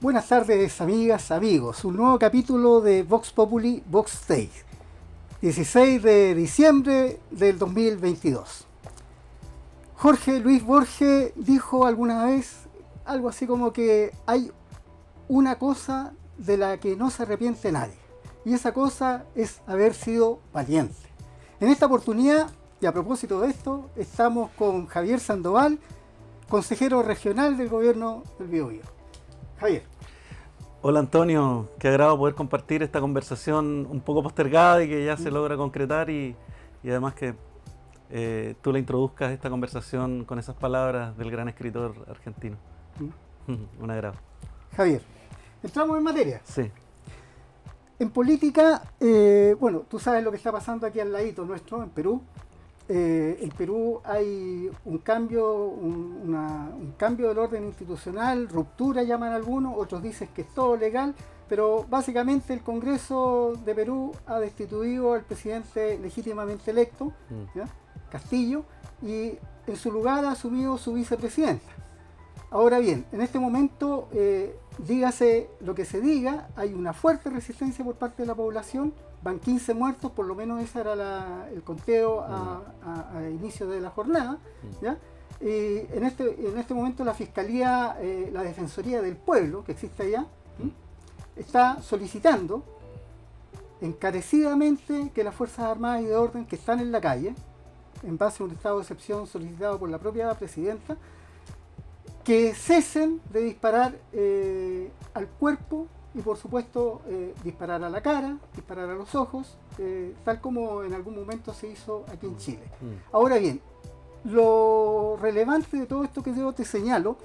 Buenas tardes, amigas, amigos. Un nuevo capítulo de Vox Populi, Vox Day, 16 de diciembre del 2022. Jorge Luis Borges dijo alguna vez algo así como que hay una cosa de la que no se arrepiente nadie, y esa cosa es haber sido valiente. En esta oportunidad, y a propósito de esto, estamos con Javier Sandoval, consejero regional del gobierno del Biobío. Javier. Hola Antonio, qué agrado poder compartir esta conversación un poco postergada y que ya se logra concretar y además que tú la introduzcas esta conversación con esas palabras del gran escritor argentino. Un agrado. Javier, entramos en materia. Sí. En política, bueno, tú sabes lo que está pasando aquí al ladito nuestro, en Perú. En Perú hay un cambio del orden institucional, ruptura llaman algunos, otros dicen que es todo legal, pero básicamente el Congreso de Perú ha destituido al presidente legítimamente electo, ¿ya? Castillo, y en su lugar ha asumido su vicepresidenta. Ahora bien, en este momento, dígase lo que se diga, hay una fuerte resistencia por parte de la población. Van 15 muertos, por lo menos ese era el conteo a inicio de la jornada, ¿ya? Y en este momento la Fiscalía, la Defensoría del Pueblo, que existe allá, está solicitando encarecidamente que las Fuerzas Armadas y de Orden que están en la calle, en base a un estado de excepción solicitado por la propia presidenta, que cesen de disparar al cuerpo y por supuesto disparar a la cara, disparar a los ojos, tal como en algún momento se hizo aquí en Chile. Ahora bien, lo relevante de todo esto que yo te señalo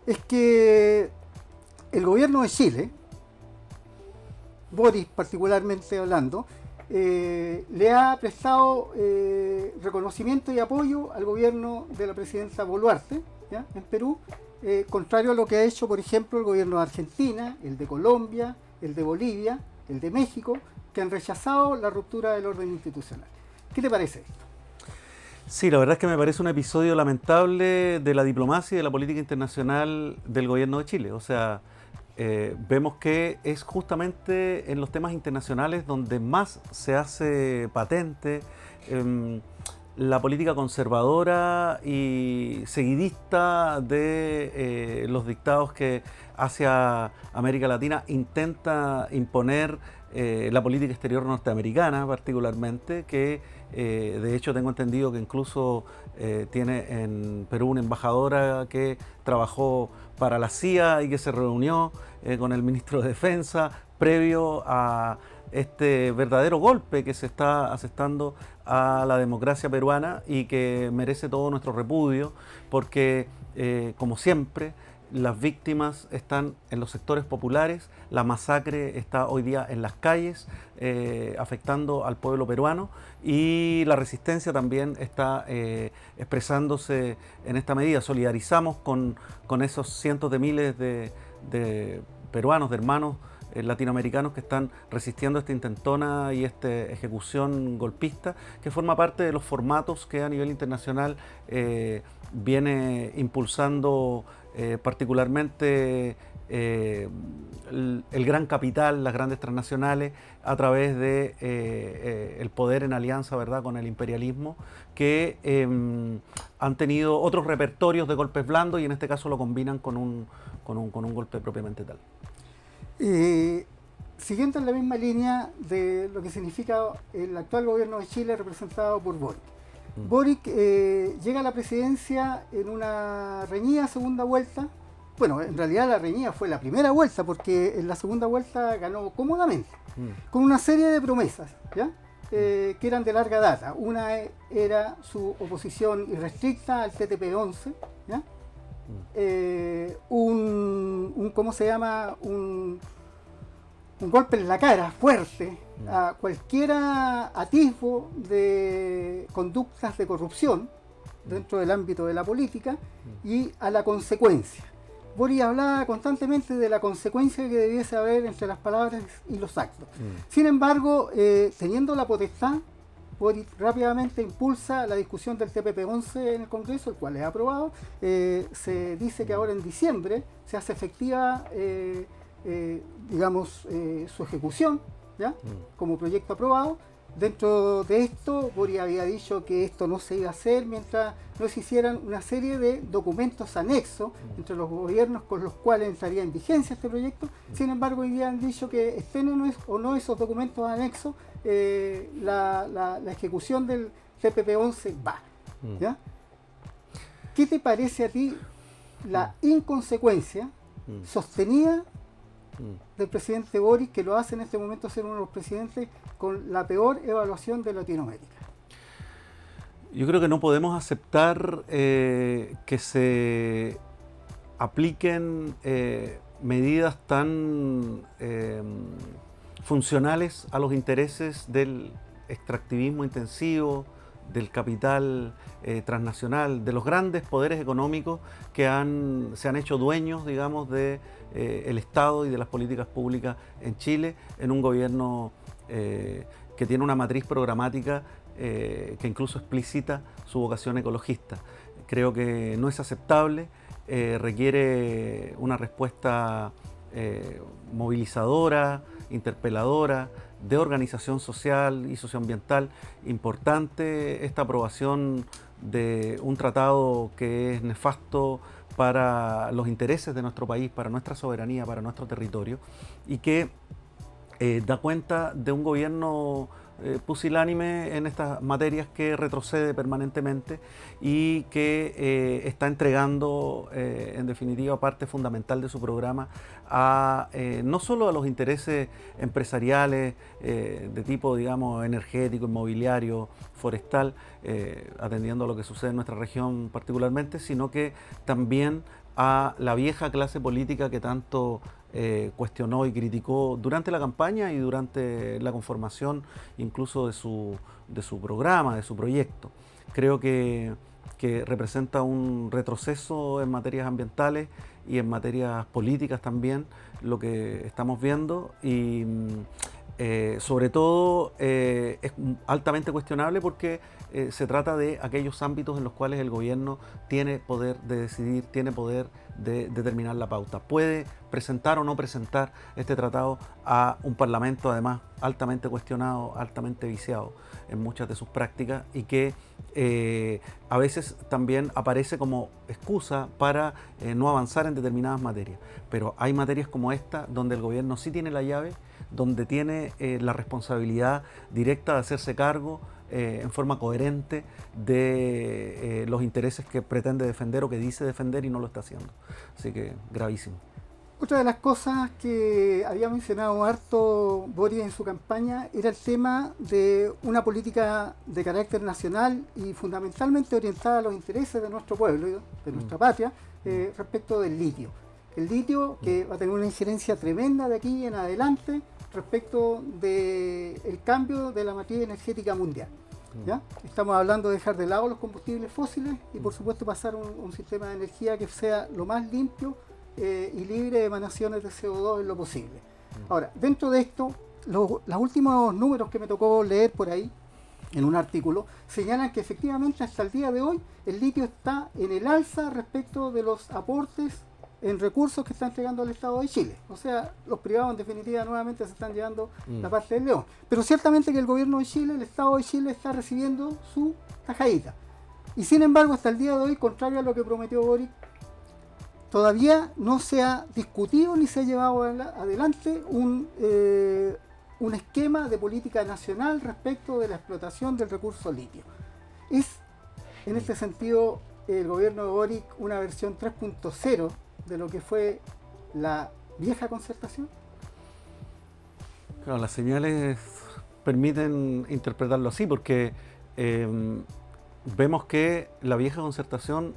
es que el gobierno de Chile, Boric particularmente hablando, le ha prestado reconocimiento y apoyo al gobierno de la presidenta Boluarte, ¿ya? En Perú, contrario a lo que ha hecho, por ejemplo, el gobierno de Argentina, el de Colombia, el de Bolivia, el de México, que han rechazado la ruptura del orden institucional. ¿Qué te parece esto? Sí, la verdad es que me parece un episodio lamentable de la diplomacia y de la política internacional del gobierno de Chile. O sea, vemos que es justamente en los temas internacionales donde más se hace patente la política conservadora y seguidista de los dictados que hacia América Latina intenta imponer la política exterior norteamericana particularmente, que de hecho tengo entendido que incluso tiene en Perú una embajadora que trabajó para la CIA y que se reunió con el ministro de Defensa previo a este verdadero golpe que se está asestando a la democracia peruana y que merece todo nuestro repudio porque, como siempre, las víctimas están en los sectores populares, la masacre está hoy día en las calles, afectando al pueblo peruano, y la resistencia también está expresándose en esta medida. Solidarizamos con esos cientos de miles de peruanos, de hermanos latinoamericanos que están resistiendo esta intentona y esta ejecución golpista, que forma parte de los formatos que a nivel internacional viene impulsando particularmente el gran capital, las grandes transnacionales, a través de el poder en alianza, ¿verdad?, con el imperialismo, que han tenido otros repertorios de golpes blandos y en este caso lo combinan con un golpe propiamente tal. Siguiendo en la misma línea de lo que significa el actual gobierno de Chile representado por Boric. Boric llega a la presidencia en una reñida segunda vuelta. Bueno, en realidad la reñida fue la primera vuelta, porque en la segunda vuelta ganó cómodamente, con una serie de promesas, ¿ya? Que eran de larga data. Una era su oposición irrestricta al TTP-11, ¿ya? ¿Cómo se llama? Un golpe en la cara fuerte a cualquier atisbo de conductas de corrupción, dentro del ámbito de la política y a la consecuencia. Boric hablaba constantemente de la consecuencia que debiese haber entre las palabras y los actos. Sin embargo, teniendo la potestad, Boric rápidamente impulsa la discusión del TPP-11 en el Congreso, el cual es aprobado. Se dice que ahora en diciembre se hace efectiva, su ejecución, ¿ya? Como proyecto aprobado. Dentro de esto, Boric había dicho que esto no se iba a hacer mientras no se hicieran una serie de documentos anexos entre los gobiernos con los cuales entraría en vigencia este proyecto. Sin embargo, hoy día han dicho que estén o no esos documentos anexos, la ejecución del TPP-11 va, ¿ya? ¿Qué te parece a ti la inconsecuencia sostenida del presidente Boric, que lo hace en este momento ser uno de los presidentes con la peor evaluación de Latinoamérica? Yo creo que no podemos aceptar que se apliquen medidas tan funcionales a los intereses del extractivismo intensivo, del capital transnacional, de los grandes poderes económicos que se han hecho dueños, digamos, de el Estado y de las políticas públicas en Chile, en un gobierno que tiene una matriz programática que incluso explicita su vocación ecologista. Creo que no es aceptable, requiere una respuesta movilizadora, interpeladora, de organización social y socioambiental importante esta aprobación de un tratado que es nefasto para los intereses de nuestro país, para nuestra soberanía, para nuestro territorio, y que da cuenta de un gobierno pusilánime en estas materias, que retrocede permanentemente y que está entregando en definitiva parte fundamental de su programa no solo a los intereses empresariales de tipo, digamos, energético, inmobiliario, forestal, atendiendo a lo que sucede en nuestra región particularmente, sino que también a la vieja clase política que tanto cuestionó y criticó durante la campaña y durante la conformación incluso de su programa, de su proyecto. Creo que representa un retroceso en materias ambientales y en materias políticas también, lo que estamos viendo, y sobre todo es altamente cuestionable porque se trata de aquellos ámbitos en los cuales el gobierno tiene poder de decidir, tiene poder de determinar la pauta. Puede presentar o no presentar este tratado a un parlamento, además altamente cuestionado, altamente viciado en muchas de sus prácticas, y que a veces también aparece como excusa para no avanzar en determinadas materias. Pero hay materias como esta donde el gobierno sí tiene la llave, donde tiene la responsabilidad directa de hacerse cargo en forma coherente de los intereses que pretende defender o que dice defender y no lo está haciendo. Así que gravísimo. Otra de las cosas que había mencionado harto Boric en su campaña era el tema de una política de carácter nacional y fundamentalmente orientada a los intereses de nuestro pueblo, de nuestra patria, respecto del litio. El litio que va a tener una injerencia tremenda de aquí en adelante respecto del cambio de la matriz energética mundial, ¿ya? Estamos hablando de dejar de lado los combustibles fósiles y por supuesto pasar a un sistema de energía que sea lo más limpio y libre de emanaciones de CO2 en lo posible. Ahora, dentro de esto, los últimos números que me tocó leer por ahí en un artículo señalan que efectivamente hasta el día de hoy el litio está en el alza respecto de los aportes en recursos que está entregando el Estado de Chile. O sea, los privados en definitiva nuevamente se están llevando la parte del león. Pero ciertamente que el gobierno de Chile, el Estado de Chile, está recibiendo su tajadita. Y sin embargo, hasta el día de hoy, contrario a lo que prometió Boric, todavía no se ha discutido ni se ha llevado adelante un esquema de política nacional respecto de la explotación del recurso litio. Es, en este sentido, el gobierno de Boric una versión 3.0 de lo que fue la vieja concertación. Claro, las señales permiten interpretarlo así, porque vemos que la vieja concertación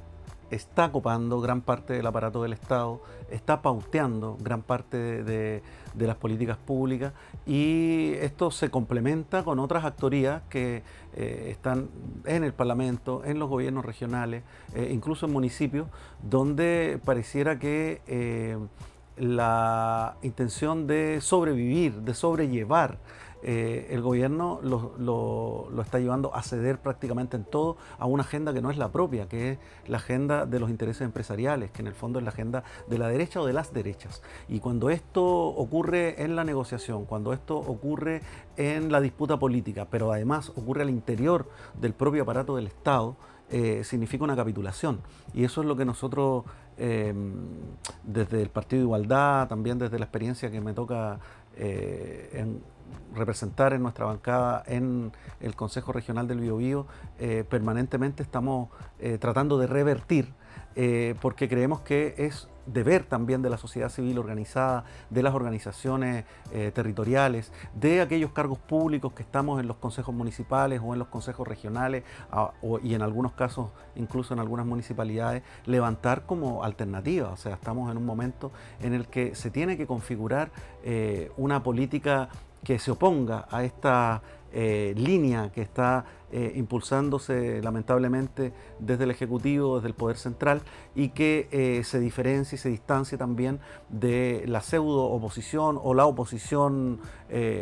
está copando gran parte del aparato del Estado, está pauteando gran parte de las políticas públicas, y esto se complementa con otras actorías que están en el Parlamento, en los gobiernos regionales, incluso en municipios, donde pareciera que la intención de sobrevivir, de sobrellevar, el gobierno lo está llevando a ceder prácticamente en todo a una agenda que no es la propia, que es la agenda de los intereses empresariales, que en el fondo es la agenda de la derecha o de las derechas. Y cuando esto ocurre en la negociación, cuando esto ocurre en la disputa política, pero además ocurre al interior del propio aparato del Estado, significa una capitulación. Y eso es lo que nosotros, desde el Partido de Igualdad, también desde la experiencia que me toca representar en nuestra bancada en el Consejo Regional del Biobío, permanentemente estamos tratando de revertir, porque creemos que es deber también de la sociedad civil organizada, de las organizaciones territoriales, de aquellos cargos públicos que estamos en los consejos municipales o en los consejos regionales, y en algunos casos incluso en algunas municipalidades, levantar como alternativa. O sea, estamos en un momento en el que se tiene que configurar una política que se oponga a esta línea que está impulsándose lamentablemente desde el Ejecutivo, desde el Poder Central, y que se diferencie y se distancie también de la pseudo oposición o la oposición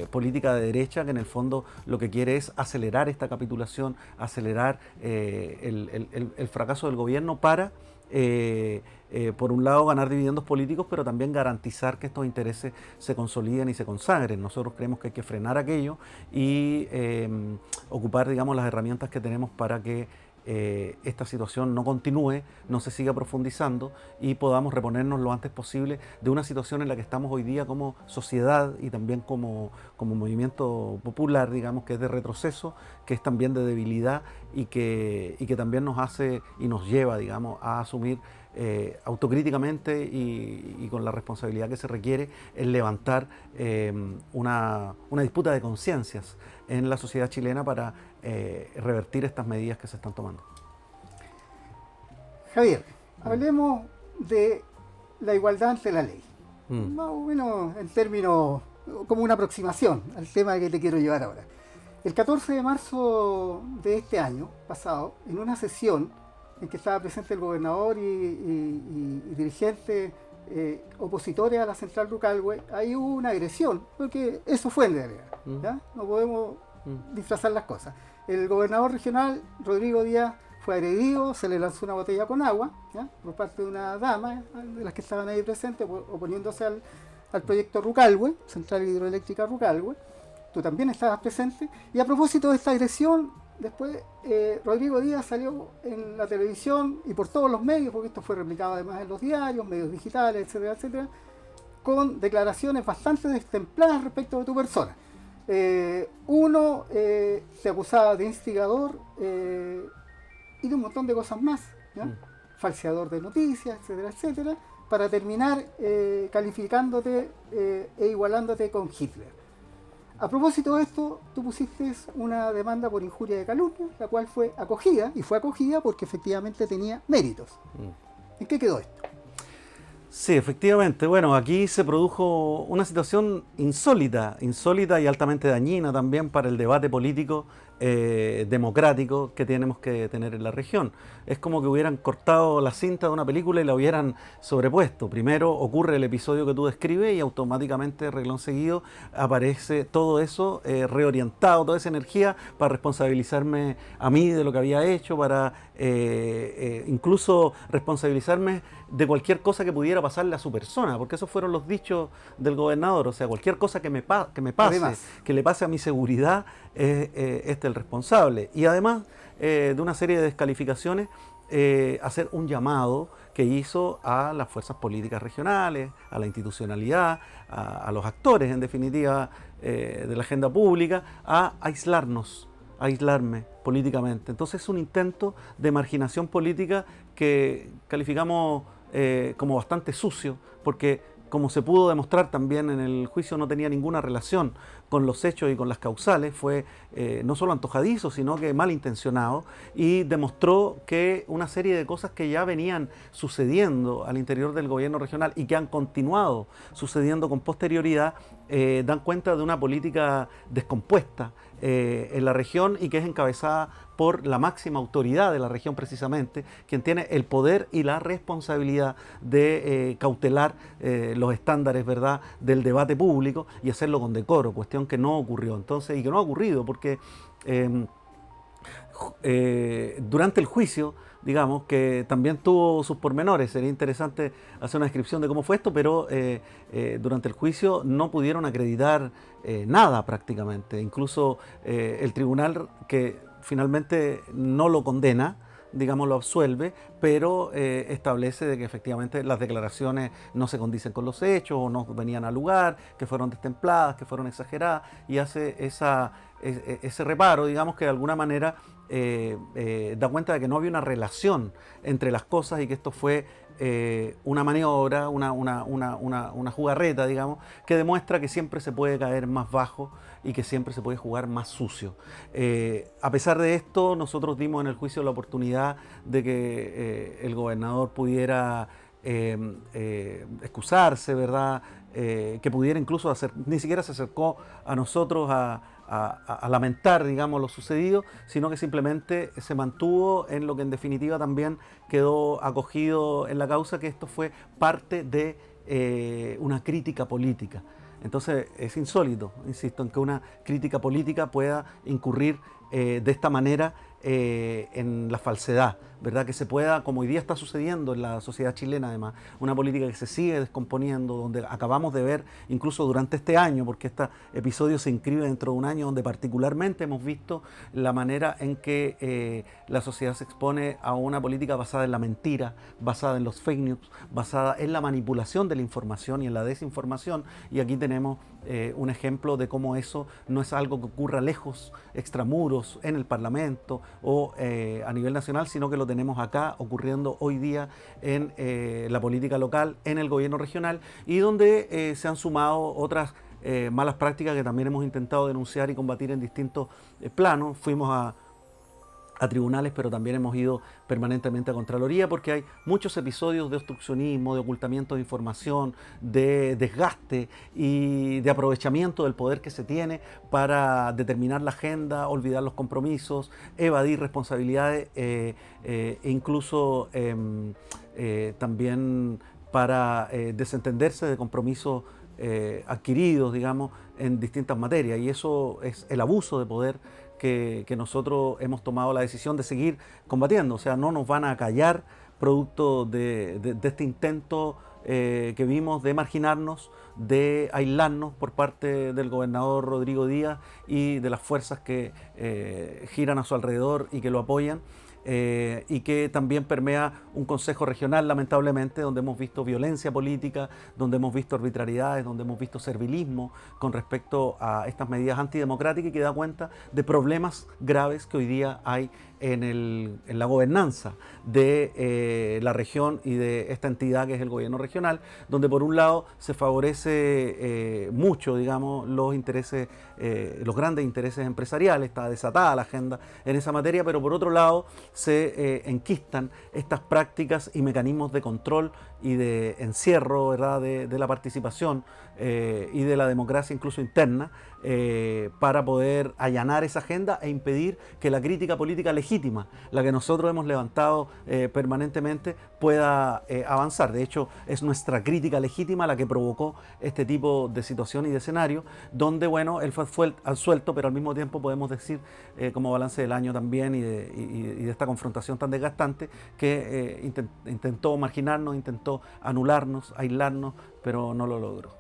política de derecha, que en el fondo lo que quiere es acelerar esta capitulación, acelerar el fracaso del gobierno para por un lado ganar dividendos políticos, pero también garantizar que estos intereses se consoliden y se consagren. Nosotros creemos que hay que frenar aquello y ocupar, digamos, las herramientas que tenemos para que esta situación no continúe, no se siga profundizando y podamos reponernos lo antes posible de una situación en la que estamos hoy día como sociedad y también como movimiento popular, digamos, que es de retroceso, que es también de debilidad y que también nos hace y nos lleva, digamos, a asumir autocríticamente y con la responsabilidad que se requiere el levantar una disputa de conciencias en la sociedad chilena para revertir estas medidas que se están tomando. Javier, hablemos de la igualdad ante la ley. Más o menos en términos, como una aproximación al tema que te quiero llevar ahora. El 14 de marzo de este año pasado, en una sesión en que estaba presente el gobernador y dirigentes opositores a la central Rucalhue, ahí hubo una agresión, porque eso fue en realidad, ¿ya? No podemos disfrazar las cosas. El gobernador regional, Rodrigo Díaz, fue agredido, se le lanzó una botella con agua, ¿ya? Por parte de una dama de las que estaban ahí presentes, oponiéndose al proyecto Rucalhue, Central Hidroeléctrica Rucalhue. Tú también estabas presente. Y a propósito de esta agresión, después Rodrigo Díaz salió en la televisión y por todos los medios, porque esto fue replicado además en los diarios, medios digitales, etcétera, etcétera, con declaraciones bastante destempladas respecto de tu persona. Uno se acusaba de instigador y de un montón de cosas más, ¿ya? Falseador de noticias, etcétera, etcétera, para terminar calificándote e igualándote con Hitler. A propósito de esto, tú pusiste una demanda por injuria de calumnia, la cual fue acogida, y fue acogida porque efectivamente tenía méritos. ¿En qué quedó esto? Sí, efectivamente. Bueno, aquí se produjo una situación insólita y altamente dañina también para el debate político democrático que tenemos que tener en la región. Es como que hubieran cortado la cinta de una película y la hubieran sobrepuesto. Primero ocurre el episodio que tú describes y automáticamente, reglón seguido, aparece todo eso reorientado, toda esa energía para responsabilizarme a mí de lo que había hecho, para incluso responsabilizarme de cualquier cosa que pudiera pasarle a su persona, porque esos fueron los dichos del gobernador. O sea, cualquier cosa que me pase, además, que le pase a mi seguridad, el responsable. Y además de una serie de descalificaciones, hacer un llamado que hizo a las fuerzas políticas regionales, a la institucionalidad, a los actores, en definitiva, de la agenda pública, a aislarme políticamente. Entonces es un intento de marginación política que calificamos como bastante sucio, porque como se pudo demostrar también en el juicio, no tenía ninguna relación con los hechos y con las causales, fue no solo antojadizo, sino que malintencionado, y demostró que una serie de cosas que ya venían sucediendo al interior del gobierno regional y que han continuado sucediendo con posterioridad, dan cuenta de una política descompuesta en la región y que es encabezada por la máxima autoridad de la región precisamente, quien tiene el poder y la responsabilidad de cautelar los estándares, ¿verdad?, del debate público y hacerlo con decoro, cuestión que no ocurrió entonces y que no ha ocurrido porque durante el juicio, digamos, que también tuvo sus pormenores, sería interesante hacer una descripción de cómo fue esto, pero durante el juicio no pudieron acreditar nada prácticamente, incluso el tribunal que finalmente no lo condena, digamos, lo absuelve, pero establece de que efectivamente las declaraciones no se condicen con los hechos o no venían al lugar, que fueron destempladas, que fueron exageradas, y hace ese reparo, digamos, que de alguna manera da cuenta de que no había una relación entre las cosas y que esto fue una maniobra, una jugarreta, digamos, que demuestra que siempre se puede caer más bajo y que siempre se puede jugar más sucio. A pesar de esto, nosotros dimos en el juicio la oportunidad de que el gobernador pudiera excusarse, ¿verdad? Que pudiera incluso ni siquiera se acercó a nosotros a lamentar, digamos, lo sucedido, sino que simplemente se mantuvo en lo que en definitiva también quedó acogido en la causa, que esto fue parte de una crítica política. Entonces es insólito, insisto, en que una crítica política pueda incurrir de esta manera en la falsedad, ¿verdad? Que se pueda, como hoy día está sucediendo en la sociedad chilena además, una política que se sigue descomponiendo, donde acabamos de ver incluso durante este año, porque este episodio se inscribe dentro de un año donde particularmente hemos visto la manera en que la sociedad se expone a una política basada en la mentira, basada en los fake news, basada en la manipulación de la información y en la desinformación, y aquí tenemos un ejemplo de cómo eso no es algo que ocurra lejos, extramuros, en el Parlamento o a nivel nacional, sino que lo tenemos acá ocurriendo hoy día en la política local, en el gobierno regional, y donde se han sumado otras malas prácticas que también hemos intentado denunciar y combatir en distintos planos. Fuimos a tribunales, pero también hemos ido permanentemente a Contraloría, porque hay muchos episodios de obstruccionismo, de ocultamiento de información, de desgaste y de aprovechamiento del poder que se tiene para determinar la agenda, olvidar los compromisos, evadir responsabilidades e incluso también para desentenderse de compromisos adquiridos, digamos, en distintas materias, y eso es el abuso de poder que nosotros hemos tomado la decisión de seguir combatiendo. O sea, no nos van a callar producto de este intento que vimos de marginarnos, de aislarnos por parte del gobernador Rodrigo Díaz y de las fuerzas que giran a su alrededor y que lo apoyan. Y que también permea un consejo regional, lamentablemente, donde hemos visto violencia política, donde hemos visto arbitrariedades, donde hemos visto servilismo con respecto a estas medidas antidemocráticas, y que da cuenta de problemas graves que hoy día hay en la gobernanza de la región y de esta entidad que es el gobierno regional, donde por un lado se favorece mucho, digamos, los intereses, los grandes intereses empresariales, está desatada la agenda en esa materia, pero por otro lado se enquistan estas prácticas y mecanismos de control y de encierro, ¿verdad?, de la participación y de la democracia incluso interna, para poder allanar esa agenda e impedir que la crítica política legítima, la que nosotros hemos levantado permanentemente, pueda avanzar. De hecho, es nuestra crítica legítima la que provocó este tipo de situación y de escenario, donde, bueno, él fue absuelto, pero al mismo tiempo podemos decir, como balance del año también y de esta confrontación tan desgastante, que intentó marginarnos, intentó anularnos, aislarnos, pero no lo logró.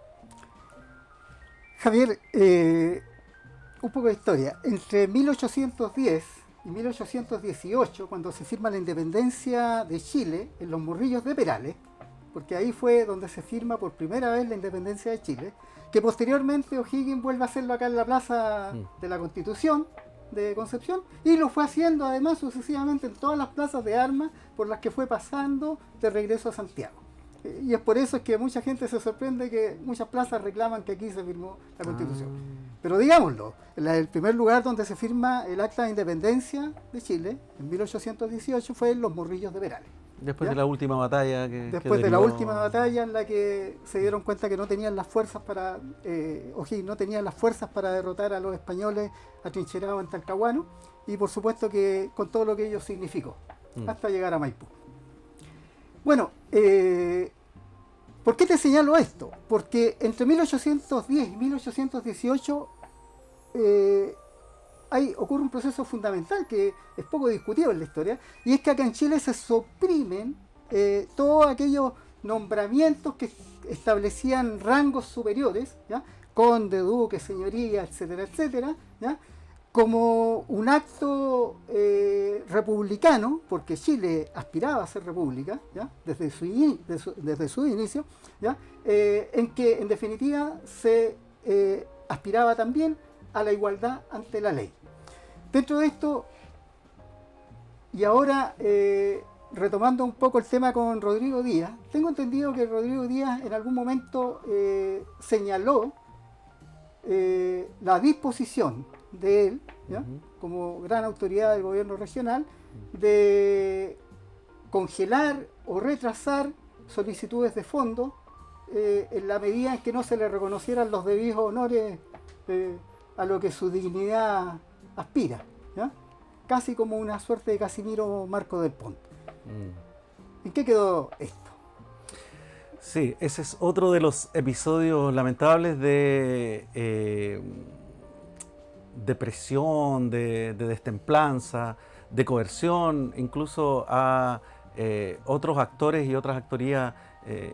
Javier, un poco de historia. Entre 1810 y 1818, cuando se firma la independencia de Chile, en los Morrillos de Perales, porque ahí fue donde se firma por primera vez la independencia de Chile, que posteriormente O'Higgins vuelve a hacerlo acá en la Plaza de la Constitución de Concepción, y lo fue haciendo además sucesivamente en todas las plazas de armas por las que fue pasando de regreso a Santiago. Y es por eso es que mucha gente se sorprende que muchas plazas reclaman que aquí se firmó la Constitución. Pero digámoslo, el primer lugar donde se firma el Acta de Independencia de Chile, en 1818, fue en Los Morrillos de Perales. Después ¿Ya? de la última batalla Después de la última batalla en la que se dieron cuenta que no tenían las fuerzas para no tenían las fuerzas para derrotar a los españoles atrincherados en Talcahuano, y por supuesto que con todo lo que ello significó, hasta llegar a Maipú. Bueno, ¿por qué te señalo esto? Porque entre 1810 y 1818 ocurre un proceso fundamental que es poco discutido en la historia, y es que acá en Chile se suprimen todos aquellos nombramientos que establecían rangos superiores, ¿ya? Conde, duque, señoría, etcétera, etcétera, ¿ya? Como un acto republicano, porque Chile aspiraba a ser república, ¿ya? Desde su inicio, ¿ya? En que en definitiva se aspiraba también a la igualdad ante la ley. Dentro de esto, y ahora retomando un poco el tema con Rodrigo Díaz, tengo entendido que Rodrigo Díaz en algún momento señaló la disposición de él, ¿ya? Como gran autoridad del gobierno regional, de congelar o retrasar solicitudes de fondos en la medida en que no se le reconocieran los debidos honores a lo que su dignidad aspira, ¿ya? Casi como una suerte de Casimiro Marco del Ponte. ¿En qué quedó esto? Sí, ese es otro de los episodios lamentables de presión, de destemplanza, de coerción, incluso a otros actores y otras actorías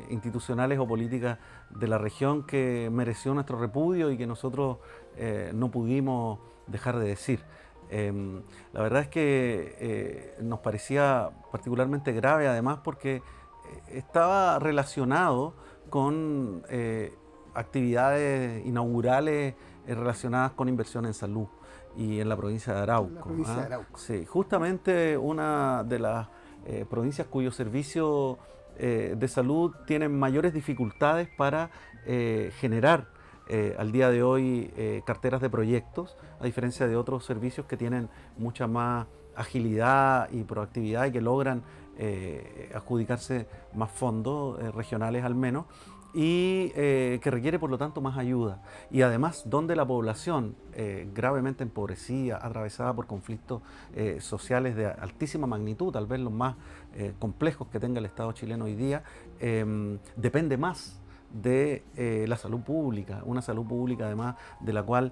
institucionales o políticas de la región que mereció nuestro repudio y que nosotros no pudimos dejar de decir. La verdad es que nos parecía particularmente grave, además porque estaba relacionado con actividades inaugurales relacionadas con inversión en salud y en la provincia de Arauco. De Arauco. Sí, justamente una de las provincias cuyos servicios de salud tienen mayores dificultades para generar al día de hoy carteras de proyectos, a diferencia de otros servicios que tienen mucha más agilidad y proactividad y que logran adjudicarse más fondos regionales al menos, y que requiere por lo tanto más ayuda, y además donde la población gravemente empobrecida, atravesada por conflictos sociales de altísima magnitud, tal vez los más complejos que tenga el Estado chileno hoy día, depende más de la salud pública, una salud pública además de la cual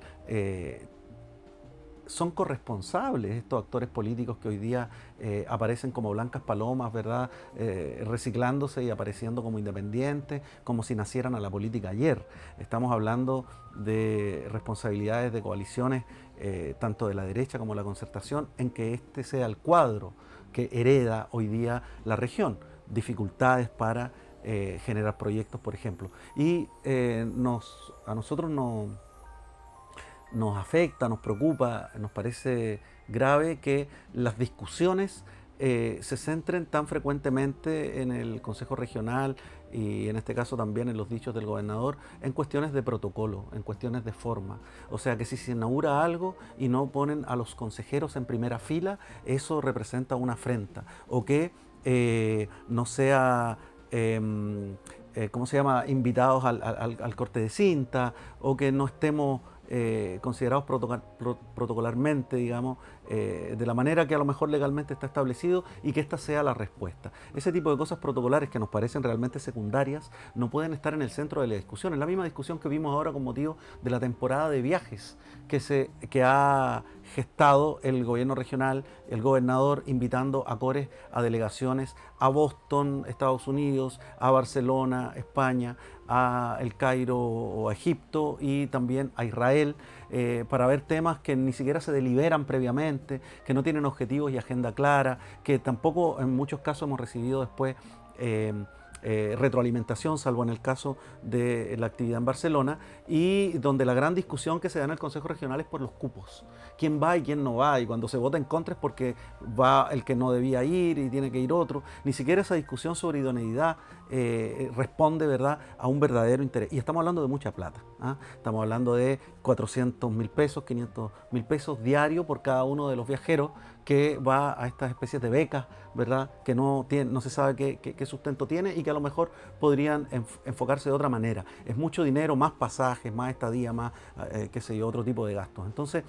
son corresponsables estos actores políticos que hoy día aparecen como blancas palomas, ¿verdad? Reciclándose y apareciendo como independientes, como si nacieran a la política ayer. Estamos hablando de responsabilidades de coaliciones, tanto de la derecha como de la concertación, en que este sea el cuadro que hereda hoy día la región. Dificultades para generar proyectos, por ejemplo. Y a nosotros nos afecta, nos preocupa, nos parece grave que las discusiones se centren tan frecuentemente en el Consejo Regional y en este caso también en los dichos del gobernador, en cuestiones de protocolo, en cuestiones de forma. O sea que si se inaugura algo y no ponen a los consejeros en primera fila, eso representa una afrenta. O que no sea ¿cómo se llama?, invitados al corte de cinta, o que no estemos considerados protocolarmente, digamos, de la manera que a lo mejor legalmente está establecido, y que esta sea la respuesta. Ese tipo de cosas protocolares que nos parecen realmente secundarias no pueden estar en el centro de la discusión. Es la misma discusión que vimos ahora con motivo de la temporada de viajes que ha gestado el gobierno regional, el gobernador invitando a CORES, a delegaciones a Boston, Estados Unidos, a Barcelona, España, a El Cairo o a Egipto, y también a Israel, para ver temas que ni siquiera se deliberan previamente, que no tienen objetivos y agenda clara, que tampoco en muchos casos hemos recibido después retroalimentación, salvo en el caso de la actividad en Barcelona, y donde la gran discusión que se da en el Consejo Regional es por los cupos. ¿Quién va y quién no va? Y cuando se vota en contra es porque va el que no debía ir y tiene que ir otro. Ni siquiera esa discusión sobre idoneidad responde, ¿verdad?, a un verdadero interés. Y estamos hablando de mucha plata. Estamos hablando de 400.000 pesos, 500.000 pesos diarios por cada uno de los viajeros que va a estas especies de becas, ¿verdad?, que no se sabe qué sustento tiene y que a lo mejor podrían enfocarse de otra manera. Es mucho dinero, más pasajes, más estadía, más, qué sé yo, otro tipo de gastos. Entonces,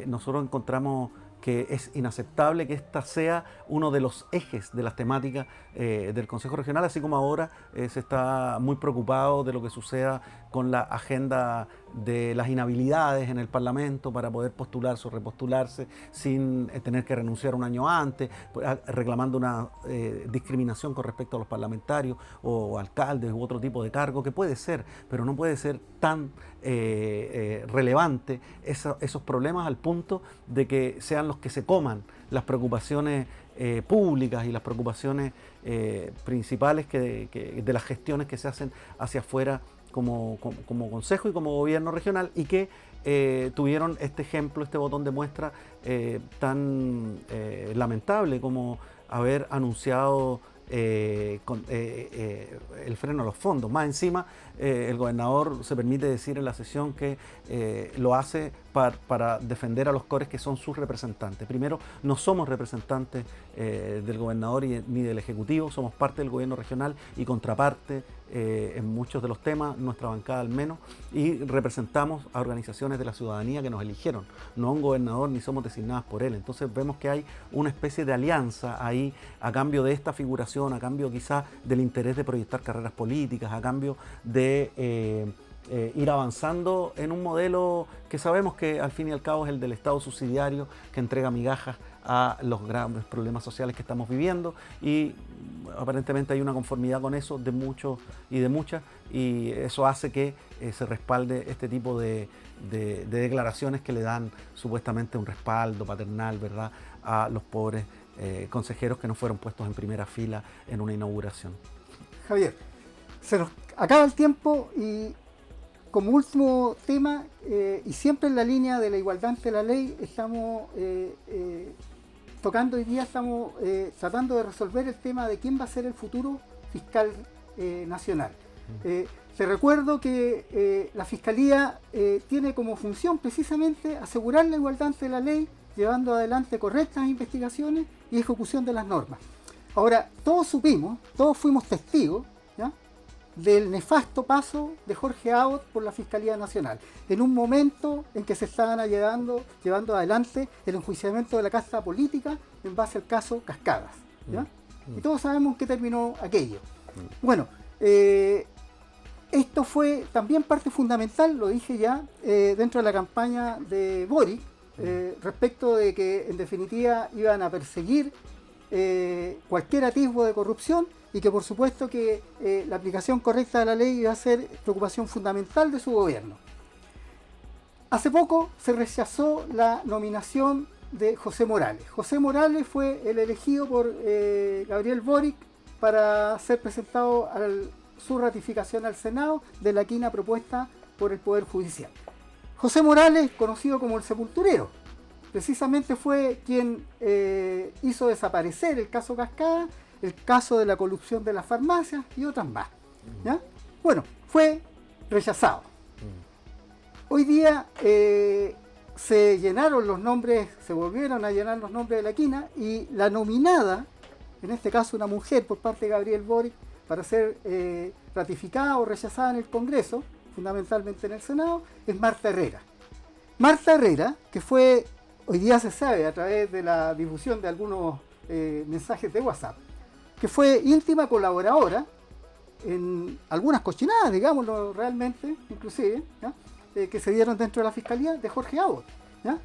nosotros encontramos que es inaceptable que esta sea uno de los ejes de las temáticas del Consejo Regional, así como ahora se está muy preocupado de lo que suceda con la agenda de las inhabilidades en el Parlamento para poder postularse o repostularse sin tener que renunciar un año antes, reclamando una discriminación con respecto a los parlamentarios o alcaldes u otro tipo de cargo, que puede ser, pero no puede ser tan relevante esos problemas al punto de que sean los que se coman las preocupaciones públicas y las preocupaciones principales de las gestiones que se hacen hacia afuera como Consejo y como Gobierno regional, y que tuvieron este ejemplo, este botón de muestra tan lamentable como haber anunciado el freno a los fondos. Más encima, el gobernador se permite decir en la sesión que lo hace para defender a los CORES, que son sus representantes. Primero, no somos representantes del gobernador ni del Ejecutivo, somos parte del gobierno regional y contraparte en muchos de los temas, nuestra bancada al menos, y representamos a organizaciones de la ciudadanía que nos eligieron, no a un gobernador ni somos designadas por él. Entonces vemos que hay una especie de alianza ahí a cambio de esta figuración, a cambio quizás del interés de proyectar carreras políticas, a cambio de ir avanzando en un modelo que sabemos que al fin y al cabo es el del Estado subsidiario, que entrega migajas a los grandes problemas sociales que estamos viviendo, y aparentemente hay una conformidad con eso de muchos y de muchas, y eso hace que se respalde este tipo de declaraciones que le dan supuestamente un respaldo paternal, ¿verdad?, a los pobres consejeros que no fueron puestos en primera fila en una inauguración. Javier, se nos acaba el tiempo y como último tema, y siempre en la línea de la igualdad ante la ley, estamos tocando hoy día, estamos tratando de resolver el tema de quién va a ser el futuro fiscal nacional. Te recuerdo que la Fiscalía tiene como función precisamente asegurar la igualdad ante la ley, llevando adelante correctas investigaciones y ejecución de las normas. Ahora, todos supimos, todos fuimos testigos, ¿ya?, del nefasto paso de Jorge Abbott por la Fiscalía Nacional, en un momento en que se estaban llevando adelante el enjuiciamiento de la casta política en base al caso Cascadas, ¿ya? Y todos sabemos en qué terminó aquello. Bueno, esto fue también parte fundamental, lo dije ya, dentro de la campaña de Boric, respecto de que en definitiva iban a perseguir cualquier atisbo de corrupción, y que por supuesto que la aplicación correcta de la ley iba a ser preocupación fundamental de su gobierno. Hace poco se rechazó la nominación de José Morales. José Morales fue el elegido por Gabriel Boric para ser presentado a su ratificación al Senado de la quina propuesta por el Poder Judicial. José Morales, conocido como el Sepulturero, precisamente fue quien hizo desaparecer el caso Cascada, el caso de la corrupción de las farmacias y otras más, ¿ya? Bueno, fue rechazado. Hoy día se llenaron los nombres, se volvieron a llenar los nombres de la quina, y la nominada, en este caso una mujer por parte de Gabriel Boric, para ser ratificada o rechazada en el Congreso, fundamentalmente en el Senado, es Marta Herrera. Marta Herrera, que fue, hoy día se sabe a través de la difusión de algunos mensajes de WhatsApp, que fue íntima colaboradora en algunas cochinadas, digámoslo realmente, inclusive, ¿ya?, que se dieron dentro de la Fiscalía de Jorge Abbott, ¿ya?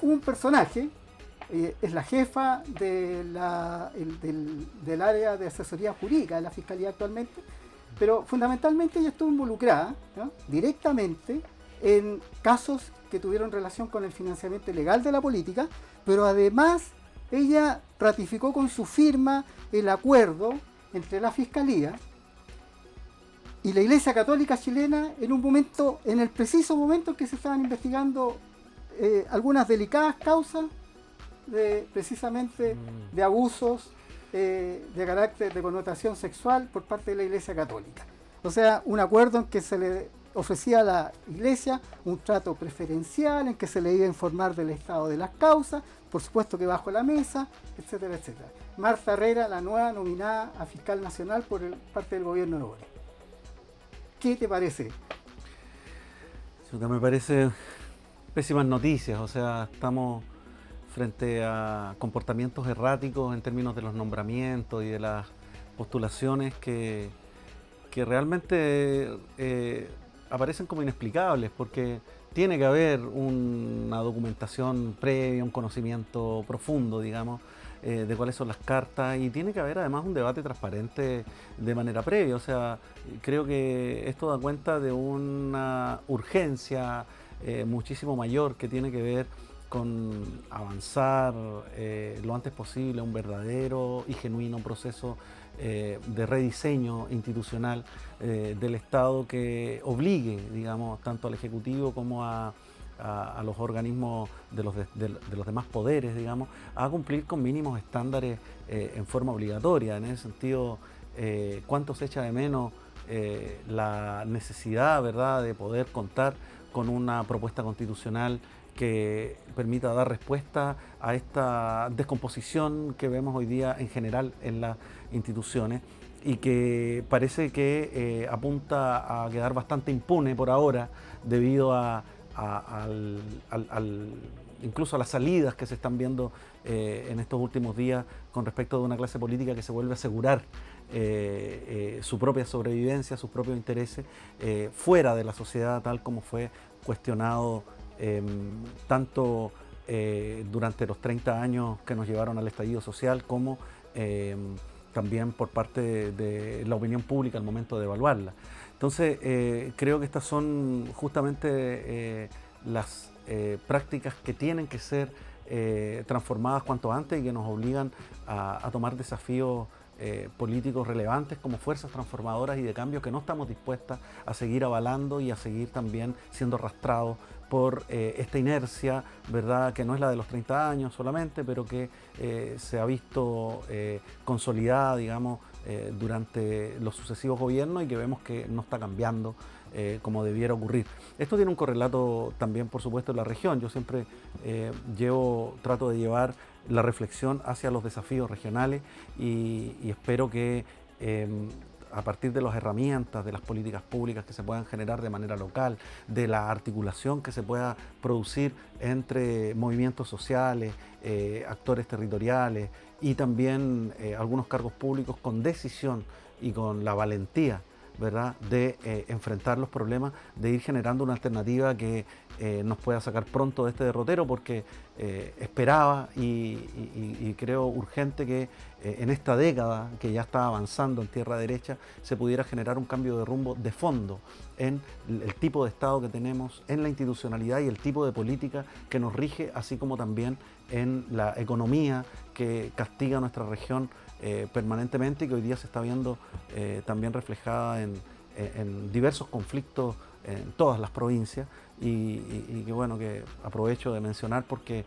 Un personaje, es la jefa del área de asesoría jurídica de la Fiscalía actualmente, pero fundamentalmente ella estuvo involucrada, ¿ya?, directamente en casos que tuvieron relación con el financiamiento ilegal de la política, pero además ella ratificó con su firma el acuerdo entre la Fiscalía y la Iglesia Católica chilena en el preciso momento en que se estaban investigando algunas delicadas causas precisamente de abusos de carácter de connotación sexual por parte de la Iglesia Católica. O sea, un acuerdo en que se le ofrecía a la Iglesia un trato preferencial, en que se le iba a informar del estado de las causas, por supuesto que bajo la mesa, etcétera, etcétera. Marta Herrera, la nueva nominada a fiscal nacional por parte del gobierno de Boric. ¿Qué te parece? Me parece pésimas noticias, o sea, estamos frente a comportamientos erráticos en términos de los nombramientos y de las postulaciones que realmente aparecen como inexplicables, porque tiene que haber una documentación previa, un conocimiento profundo, digamos, de cuáles son las cartas, y tiene que haber además un debate transparente de manera previa. O sea, creo que esto da cuenta de una urgencia muchísimo mayor que tiene que ver con avanzar lo antes posible un verdadero y genuino proceso de rediseño institucional del Estado que obligue, digamos, tanto al Ejecutivo como a los organismos de los demás poderes, digamos, a cumplir con mínimos estándares en forma obligatoria. En ese sentido, ¿cuánto se echa de menos la necesidad, ¿verdad?, de poder contar con una propuesta constitucional que permita dar respuesta a esta descomposición que vemos hoy día en general en las instituciones y que parece que apunta a quedar bastante impune por ahora debido incluso a las salidas que se están viendo en estos últimos días con respecto de una clase política que se vuelve a asegurar su propia sobrevivencia, sus propios intereses fuera de la sociedad, tal como fue cuestionado tanto durante los 30 años que nos llevaron al estallido social, como también por parte de la opinión pública al momento de evaluarla. Entonces, creo que estas son justamente las prácticas que tienen que ser transformadas cuanto antes y que nos obligan a tomar desafíos políticos relevantes como fuerzas transformadoras y de cambio que no estamos dispuestas a seguir avalando y a seguir también siendo arrastrados por esta inercia, ¿verdad?, que no es la de los 30 años solamente, pero que se ha visto consolidada, digamos, durante los sucesivos gobiernos y que vemos que no está cambiando como debiera ocurrir. Esto tiene un correlato también, por supuesto, en la región. Yo siempre trato de llevar la reflexión hacia los desafíos regionales y espero que a partir de las herramientas, de las políticas públicas que se puedan generar de manera local, de la articulación que se pueda producir entre movimientos sociales, actores territoriales y también algunos cargos públicos con decisión y con la valentía, ¿verdad?, de enfrentar los problemas, de ir generando una alternativa que nos pueda sacar pronto de este derrotero, porque esperaba y creo urgente que en esta década que ya está avanzando en tierra derecha se pudiera generar un cambio de rumbo de fondo en el tipo de Estado que tenemos, en la institucionalidad y el tipo de política que nos rige, así como también en la economía que castiga nuestra región permanentemente y que hoy día se está viendo también reflejada en diversos conflictos en todas las provincias y que bueno, que aprovecho de mencionar porque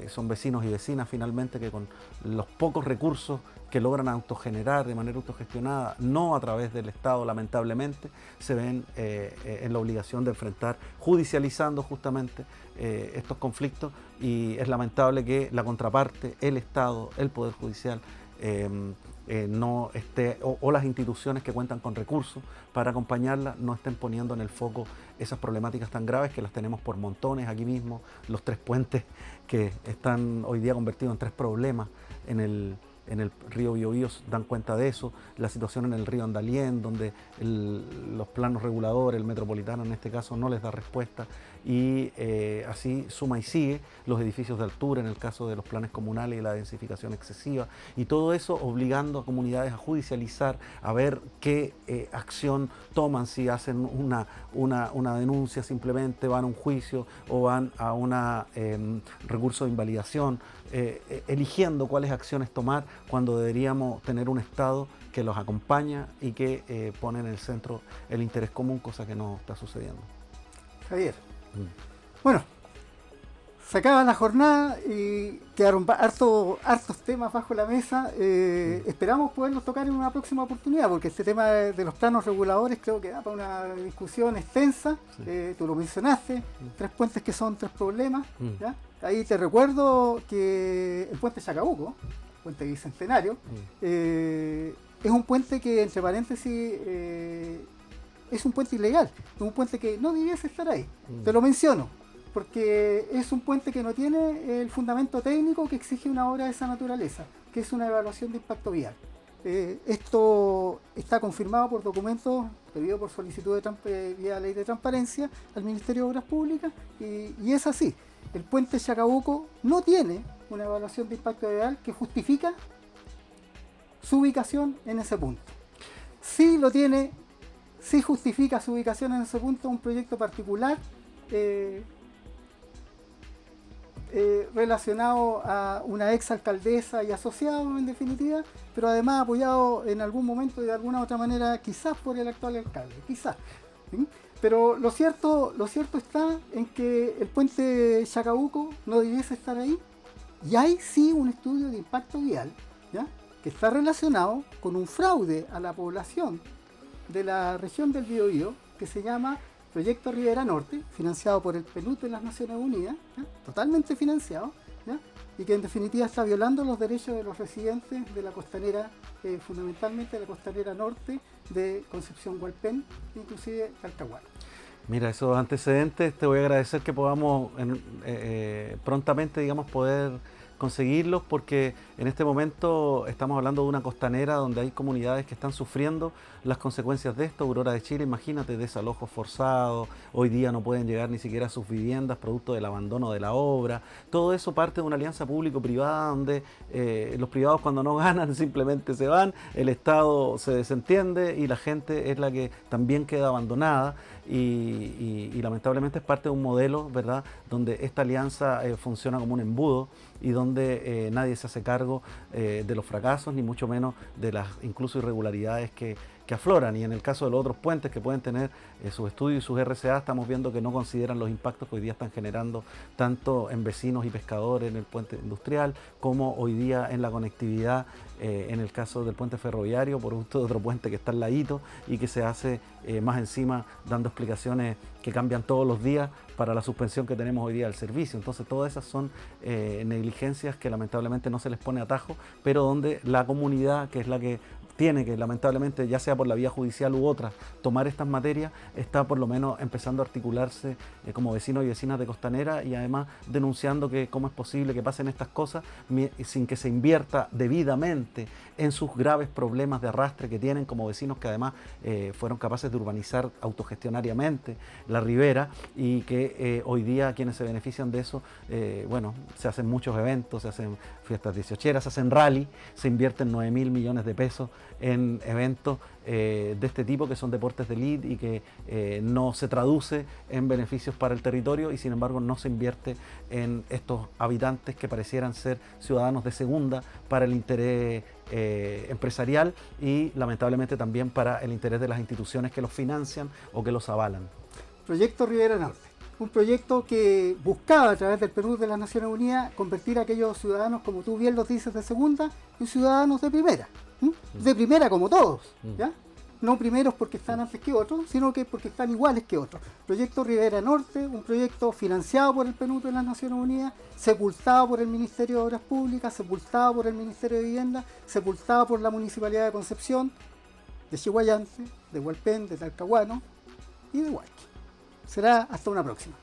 son vecinos y vecinas finalmente que con los pocos recursos que logran autogenerar de manera autogestionada, no a través del Estado lamentablemente, se ven en la obligación de enfrentar, judicializando justamente estos conflictos, y es lamentable que la contraparte, el Estado, el Poder Judicial, no esté, o las instituciones que cuentan con recursos para acompañarla, no estén poniendo en el foco esas problemáticas tan graves que las tenemos por montones aquí mismo. Los 3 puentes que están hoy día convertidos en 3 problemas en el río Biobío dan cuenta de eso. La situación en el río Andalién, donde los planos reguladores, el metropolitano en este caso, no les da respuesta, y así suma y sigue, los edificios de altura en el caso de los planes comunales y la densificación excesiva, y todo eso obligando a comunidades a judicializar, a ver qué acción toman, si hacen una denuncia, simplemente van a un juicio o van a un recurso de invalidación, eligiendo cuáles acciones tomar cuando deberíamos tener un Estado que los acompaña y que pone en el centro el interés común, cosa que no está sucediendo. Javier, bueno, se acaba la jornada y quedaron hartos temas bajo la mesa. Esperamos poderlos tocar en una próxima oportunidad, porque este tema de los planos reguladores creo que da para una discusión extensa. Sí. Tú lo mencionaste, 3 puentes que son 3 problemas. ¿Ya? Ahí te recuerdo que el puente Chacabuco, puente bicentenario, es un puente que, entre paréntesis, es un puente ilegal, es un puente que no debiese estar ahí. Te lo menciono, porque es un puente que no tiene el fundamento técnico que exige una obra de esa naturaleza, que es una evaluación de impacto vial. Esto está confirmado por documentos pedidos por solicitud vía ley de transparencia al Ministerio de Obras Públicas, y es así. El puente Chacabuco no tiene una evaluación de impacto vial que justifica su ubicación en ese punto. Sí lo tiene, sí justifica su ubicación en ese punto un proyecto particular relacionado a una ex alcaldesa y asociado, en definitiva, pero además apoyado en algún momento y de alguna otra manera quizás por el actual alcalde, quizás. ¿Sí? Pero lo cierto está en que el puente Chacabuco no debiese estar ahí, y hay sí un estudio de impacto vial, ¿ya?, que está relacionado con un fraude a la población de la región del Biobío, que se llama Proyecto Ribera Norte, financiado por el PNUD de las Naciones Unidas, ¿ya?, totalmente financiado, ¿ya?, y que en definitiva está violando los derechos de los residentes de la costanera, fundamentalmente de la costanera norte de Concepción Hualpén, inclusive Talcahuano. Mira, esos antecedentes, te voy a agradecer que podamos prontamente, digamos, poder conseguirlos, porque en este momento estamos hablando de una costanera donde hay comunidades que están sufriendo las consecuencias de esto. Aurora de Chile, imagínate, desalojos forzados, hoy día no pueden llegar ni siquiera a sus viviendas producto del abandono de la obra. Todo eso parte de una alianza público-privada donde los privados, cuando no ganan, simplemente se van, el Estado se desentiende y la gente es la que también queda abandonada, y lamentablemente es parte de un modelo, ¿verdad?, donde esta alianza funciona como un embudo y donde nadie se hace cargo de los fracasos, ni mucho menos de las incluso irregularidades que afloran. Y en el caso de los otros puentes que pueden tener sus estudios y sus RCA, estamos viendo que no consideran los impactos que hoy día están generando tanto en vecinos y pescadores en el puente industrial, como hoy día en la conectividad en el caso del puente ferroviario, por gusto de otro puente que está al ladito y que se hace más encima dando explicaciones que cambian todos los días para la suspensión que tenemos hoy día del servicio. Entonces todas esas son negligencias que lamentablemente no se les pone atajo, pero donde la comunidad, que es la que tiene que, lamentablemente, ya sea por la vía judicial u otra, tomar estas materias, está por lo menos empezando a articularse como vecinos y vecinas de Costanera, y además denunciando que cómo es posible que pasen estas cosas sin que se invierta debidamente en sus graves problemas de arrastre que tienen como vecinos, que además fueron capaces de urbanizar autogestionariamente la ribera, y que hoy día quienes se benefician de eso, bueno, se hacen muchos eventos, se hacen fiestas 18eras, se hacen rally, se invierten 9.000 millones de pesos en eventos de este tipo, que son deportes de elite y que no se traduce en beneficios para el territorio, y sin embargo no se invierte en estos habitantes que parecieran ser ciudadanos de segunda para el interés empresarial y lamentablemente también para el interés de las instituciones que los financian o que los avalan. Proyecto Ribera Norte, un proyecto que buscaba, a través del PNUD de las Naciones Unidas, convertir a aquellos ciudadanos, como tú bien los dices, de segunda, en ciudadanos de primera. De primera como todos, ¿ya? No primeros porque están antes que otros, sino que porque están iguales que otros. Proyecto Ribera Norte, un proyecto financiado por el PNUD de las Naciones Unidas, sepultado por el Ministerio de Obras Públicas, sepultado por el Ministerio de Vivienda, sepultado por la Municipalidad de Concepción, de Chihuayante, de Hualpén, de Talcahuano y de Huayque. Será hasta una próxima.